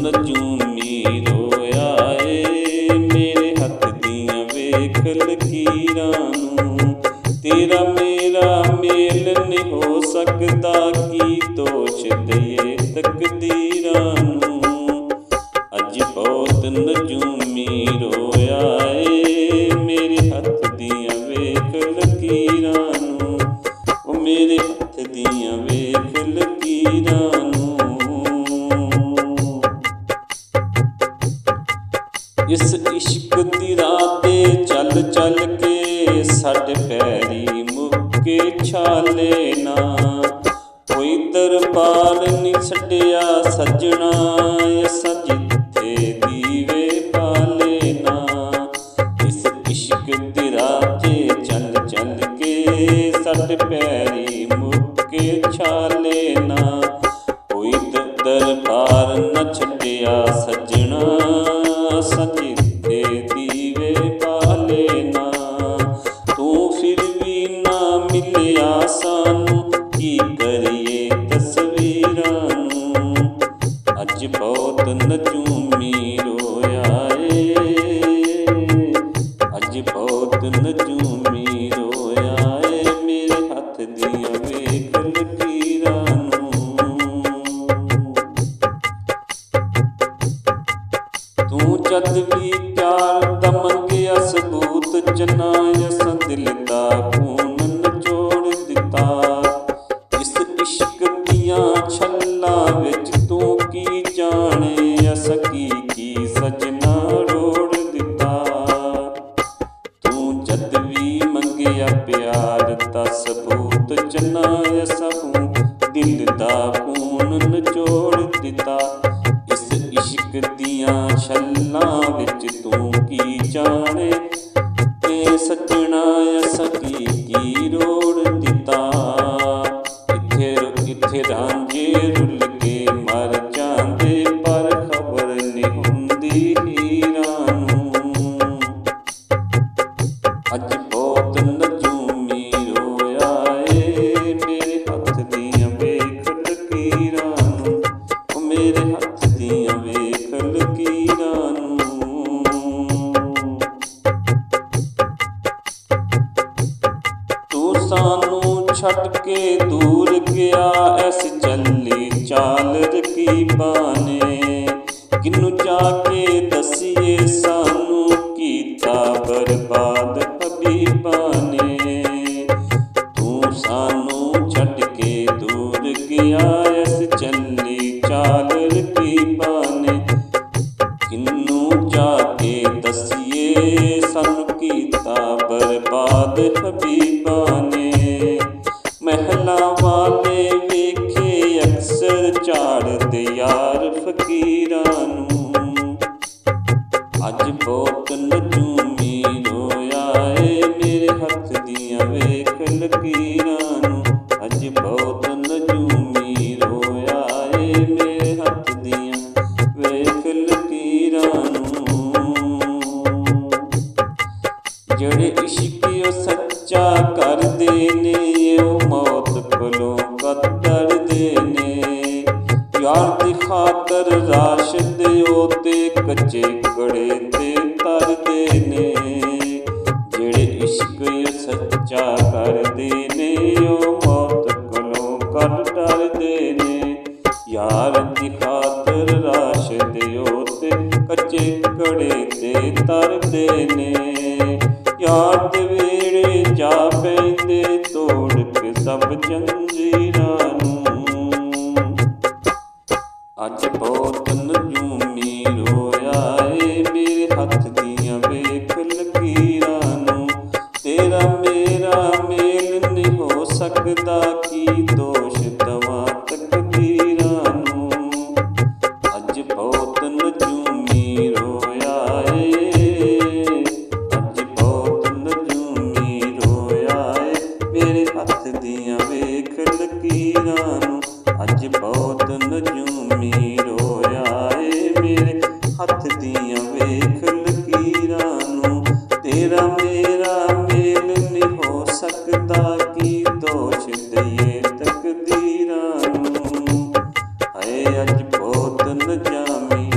ਨਜੂਮੀ ਰੋਇਆ ਏ ਮੇਰੇ ਹੱਥ ਦੀਆਂ ਵੇਖ ਲਕੀਰਾਂ ਨੂੰ। ਤੇਰਾ ਮੇਰਾ ਮੇਲ ਨਹੀਂ ਹੋ ਸਕਦਾ, ਕੀ ਦੋਸ਼ ਦਈਏ ਤਕਦੀਰਾਂ ਨੂੰ। ਅੱਜ ਬਹੁਤ ਨਜੂਮੀ ਰੋਇਆ ਏ ਮੇਰੇ ਹੱਥ ਦੀਆਂ ਵੇਖ ਲਕੀਰਾਂ ਨੂੰ। ਉਹ ਮੇਰੇ ਹੱਥ ਦੀਆਂ ਵੇਖ ਲਕੀਰਾਂ ਨੂੰ। ਇਸ ਇਸ਼ਕ ਦੀ ਰਾਹ ਤੇ ਚੱਲ ਚੱਲ ਕੇ ਸਾਡੇ ਪੈਰੀ ਮੁੱਕੇ ਛਾਲੇ ਨਾ। ਕੋਈ ਦਰਬਾਰ ਨੀ ਛੱਡਿਆ ਸੱਜਣਾ, ਅਸਾਂ ਜਿੱਥੇ ਦੀਵੇ ਬਾਲੇ ਨਾ। ਇਸ ਇਸ਼ਕ ਦੀ ਰਾਹ ਤੇ ਚੱਲ ਚੱਲ ਕੇ ਸਾਡੇ ਪੈਰੀ ਮੁੱਕੇ ਛਾਲੇ ਨਾ। ਕੋਈ ਦਰਬਾਰ ਨਾ ਛੱਡਿਆ ਸੱਜਣਾ, ਅਸਾਂ ਜਿੱਥੇ ਦੀਵੇ ਬਾਲੇ ਨਾ। ਤੂੰ ਫਿਰ ਵੀ ਨਾ ਮਿਲਿਆ ਸਾਨੂੰ, ਕੀ ਕਰੀਏ ਤਸਵੀਰਾਂ ਨੂੰ। ਅੱਜ ਬਹੁਤ ਨਜੂਮੀ ਰੋਇਆ ਏ, ਅੱਜ ਬਹੁਤ ਨਜੂਮੀ ਰੋਇਆ ਏ ਮੇਰੇ ਹੱਥ ਦੀਆਂ ਵੇਖ ਲਕੀਰਾਂ ਨੂੰ। ਤੂੰ ਜਦ ਵੀ ਪਿਆਰ ਦਾ ਮੰਗਿਆ ਸਬੂਤ ਚਨਾ, ਅਸਾਂ ਦਿਲ ਦਾ ਖੂਨ ਨਿਚੋੜ ਦਿੱਤਾ। ਇਸ ਇਸ਼ਕ ਦੀਆਂ ਛੱਲਾਂ ਵਿੱਚ ਤੂੰ ਕੀ ਜਾਣੇ, ਅਸਾਂ ਕੀ ਸਜਣਾ ਰੋੜ ਦਿੱਤਾ। ਤੂੰ ਜਦ ਵੀ ਮੰਗਿਆ ਪਿਆਰ ਦਾ ਸਬੂਤ ਚਨਾ, ਅਸਾਂ ਦਿਲ ਦਾ ਖੂਨ ਨਿਚੋੜ ਦਿੱਤਾ। ਇਸ ਇਸ਼ਕ ਦੀਆਂ ਛੱਲਾਂ ਵਿੱਚ ਤੂੰ ਕੀ ਜਾਣੇ, ਇਹ ਸੱਜਣਾ ਅਸਾਂ ਕੀ ਰੋੜ ਦਿੱਤਾ। ਇੱਥੇ ਰਾਂਝੇ ਰੁੱਲ ਕੇ ਮਰ ਜਾਂਦੇ, ਪਰ ਖਬਰ ਨਹੀਂ ਹੁੰਦੀ ਹੀਰਾਂ ਨੂੰ। ਅੱਜ ਬਹੁਤ ਨਜੂਮੀ ਰੋਇਆ ਏ ਮੇਰੇ ਹੱਥ ਦੀਆਂ ਵੇਖ ਲਕੀਰਾਂ ਨੂੰ। ਉਹ ਮੇਰੇ ਹੱਥ ਦੀਆਂ ਵੇਖ ਲਕੀਰਾਂ ਨੂੰ। ਤੂੰ ਸਾਨੂੰ ਛੱਡ ਕੇ ਦੂਰ ਗਿਆ, ਐਸ ਚੱਲੀ ਚਾਲ ਰਕੀਬਾਂ ਨੇ। ਕਿਹਨੂੰ ਜਾ ਕੇ ਦਸੀਏ ਸਾਨੂੰ, ਕੀਤਾ ਬਰਬਾਦ ਹਬੀਬਾਂ ਨੇ। ਤੂੰ ਸਾਨੂੰ ਛੱਡ ਕੇ ਦੂਰ ਗਿਆ, ਐਸ ਚੱਲੀ ਚਾਲ ਰਕੀਬਾਂ ਨੇ। ਕਿਹਨੂੰ ਜਾ ਕੇ ਦਸੀਏ ਸਾਨੂੰ, ਕੀਤਾ ਬਰਬਾਦ ਹਬੀਬਾਂ ਨੇ। ਮਹਿਲਾਂ ਵਾਲੇ ਵੇਖੇ ਅਕਸਰ ਝਾੜਦੇ ਯਾਰ ਫਕੀਰਾਂ ਨੂੰ। ਅੱਜ ਬਹੁਤ ਨਜੂਮੀ ਰੋਇਆ ਏ ਮੇਰੇ ਹੱਥ ਦੀਆਂ ਵੇਖ ਲਕੀਰਾਂ ਨੂੰ। ਅੱਜ ਬਹੁਤ ਨਜੂਮੀ ਰੋਇਆ ਏ ਮੇਰੇ ਹੱਥ ਦੀਆਂ ਵੇਖ ਲਕੀਰਾਂ ਨੂੰ। ਜਿਹੜੇ ਇਸ਼ਕ ਉਹ ਸੱਚਾ ਕਰਦੇ ਨੇ, ਉਹ ਮੌਤ ਕੋਲੋਂ ਕਤਰਦੇ ਨੇ। ਯਾਰ ਦੀ ਖਾਤਰ ਰਾਸ਼ਦ ਉਹ ਤੇ ਕੱਚੇ ਕੜੇ ਤੇ ਤਰਦੇ ਨੇ। ਜਿਹੜੇ ਇਸ਼ਕ ਉਹ ਸੱਚਾ ਕਰਦੇ ਨੇ, ਉਹ ਮੌਤ ਕੋਲੋਂ ਡਰਦੇ ਨੇ। ਯਾਰ ਦੀ ਖਾਤਰ ਰਾਸ਼ਦ ਉਹ ਤੇ ਕੱਚੇ ਕੜੇ ਤੇ ਤਰਦੇ ਨੇ। ਯਾਰ ਦੇ ਵੇੜੇ ਜਾ ਪੈਂਦੇ, ਤੋੜ ਕੇ ਸਭ ਜੰਜੀਰਾਂ ਨੂੰ। ਅੱਜ ਬਹੁਤ ਨਜੂਮੀ ਰੋਇਆ ਏ ਮੇਰੇ ਹੱਥ ਦੀਆਂ ਵੇਖ ਲਕੀਰਾਂ ਨੂੰ। ਤੇਰਾ ਮੇਰਾ ਮੇਲ ਨਹੀਂ ਹੋ ਸਕਦਾ, ਕੀ ਦੋਸ਼ ਦਵਾਂ ਤਕਦੀਰਾਂ ਨੂੰ। ਅੱਜ ਬਹੁਤ ਨਜੂਮੀ ਰੋਇਆ ਏ, ਅੱਜ ਬਹੁਤ ਨਜੂਮੀ ਰੋਇਆ ਏ ਮੇਰੇ ਹੱਥ ਦੀਆਂ ਵੇਖ ਲਕੀਰਾਂ ਨੂੰ। ਅੱਜ ਬਹੁਤ ਨਜੂਮੀ ਰੋਇਆ।